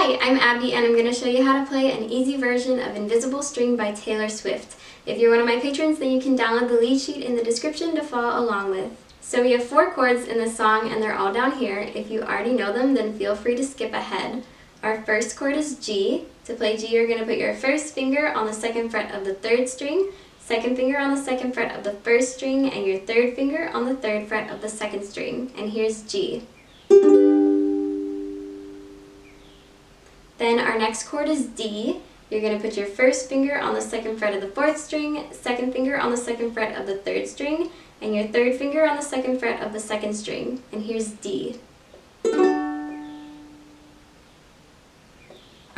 Hi, I'm Abby and I'm going to show you how to play an easy version of Invisible String by Taylor Swift. If you're one of my patrons, then you can download the lead sheet in the description to follow along with. So we have 4 chords in this song and they're all down here. If you already know them, then feel free to skip ahead. Our first chord is G. To play G, you're going to put your first finger on the 2nd fret of the 3rd string, 2nd finger on the 2nd fret of the 1st string, and your 3rd finger on the 3rd fret of the 2nd string. And here's G. Then our next chord is D. You're going to put your first finger on the 2nd fret of the 4th string, 2nd finger on the 2nd fret of the 3rd string, and your 3rd finger on the 2nd fret of the 2nd string. And here's D.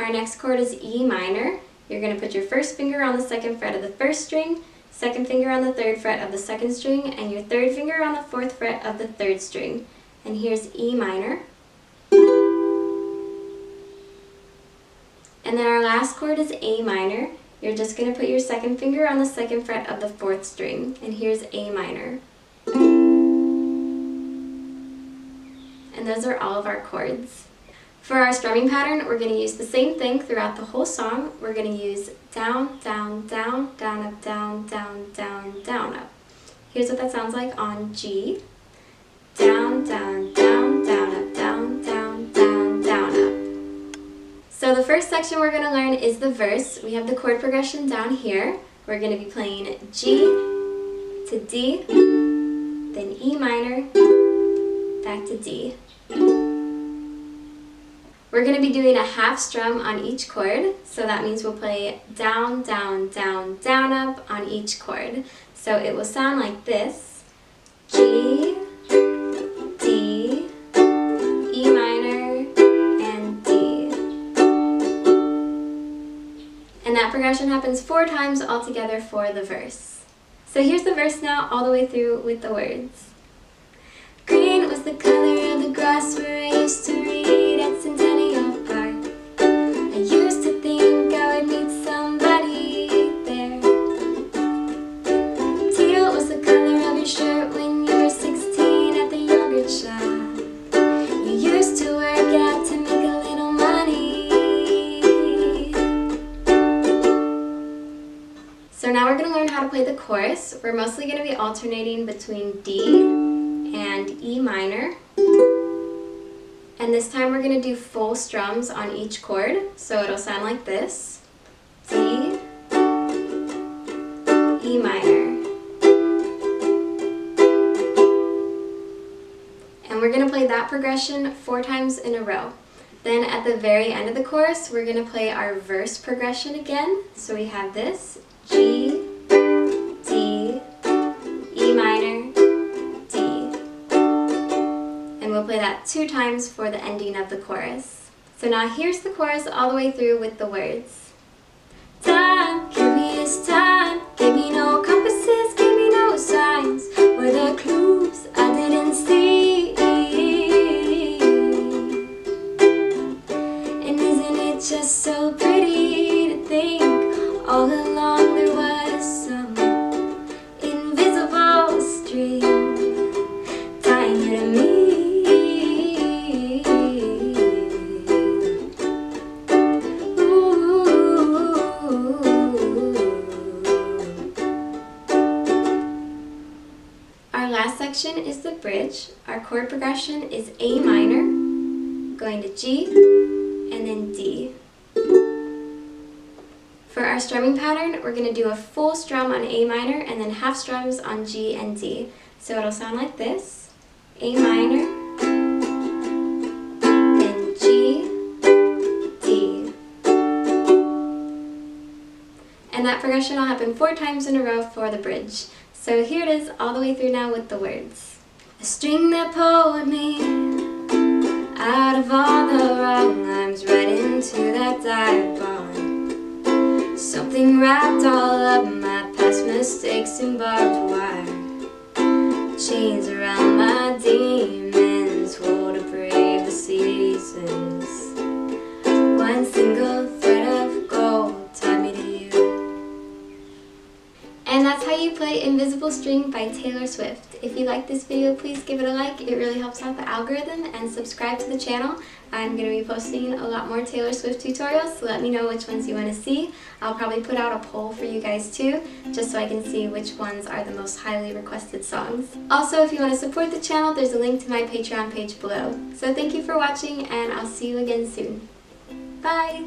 Our next chord is E minor. You're going to put your first finger on the 2nd fret of the 1st string, 2nd finger on the 3rd fret of the 2nd string, and your 3rd finger on the 4th fret of the 3rd string. And here's E minor. And then our last chord is A minor. You're just going to put your 2nd finger on the 2nd fret of the 4th string, and here's A minor. And those are all of our chords. For our strumming pattern, we're going to use the same thing throughout the whole song. We're going to use down, down, down, down, up, down, down, down, down, up. Here's what that sounds like on G. Down, down, down, down, up, down, down, down, down, up. So the first section we're going to learn is the verse. We have the chord progression down here. We're going to be playing G to D, then E minor, back to D. We're going to be doing a half strum on each chord, so that means we'll play down, down, down, down, up on each chord. So it will sound like this: G, D, E minor, and D. And that progression happens 4 times altogether for the verse. So here's the verse now all the way through with the words. Green was the color of the grass where I used to read at Centennial Park. I used to think I would meet somebody there. Teal was the color of your shirt when you were 16 at the yogurt shop. You used to work out to make a little money. So now we're going to learn how to play the chorus. We're mostly going to be alternating between D and E minor. And this time we're going to do full strums on each chord, so it'll sound like this: D, E minor. And we're going to play that progression 4 times in a row. Then at the very end of the chorus, we're going to play our verse progression again. So we have this: G, D, E minor, D. And we'll play that 2 times for the ending of the chorus. So now here's the chorus all the way through with the words. Time, curious time, gave me no compasses, gave me no signs. Were there clues I didn't see? And isn't it just so pretty to think all along there was some invisible string tying you to me? Our last section is the bridge. Our chord progression is A minor, going to G, and then D. For our strumming pattern, we're going to do a full strum on A minor and then half strums on G and D. So it'll sound like this: A minor, then G, D. And that progression will happen 4 times in a row for the bridge. So here it is all the way through now with the words. A string that pulled me out of all the wrong arms right into that dive bar. Something wrapped all up my past mistakes in barbed wire. Chains around my demons, woe to brave the seasons. One single thread of gold tied me to you. And that's how you play Invisible Beautiful String by Taylor Swift. If you like this video, please give it a like. It really helps out the algorithm, and subscribe to the channel. I'm going to be posting a lot more Taylor Swift tutorials, so let me know which ones you want to see. I'll probably put out a poll for you guys too, just so I can see which ones are the most highly requested songs. Also, if you want to support the channel, there's a link to my Patreon page below. So thank you for watching, and I'll see you again soon. Bye!